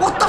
What the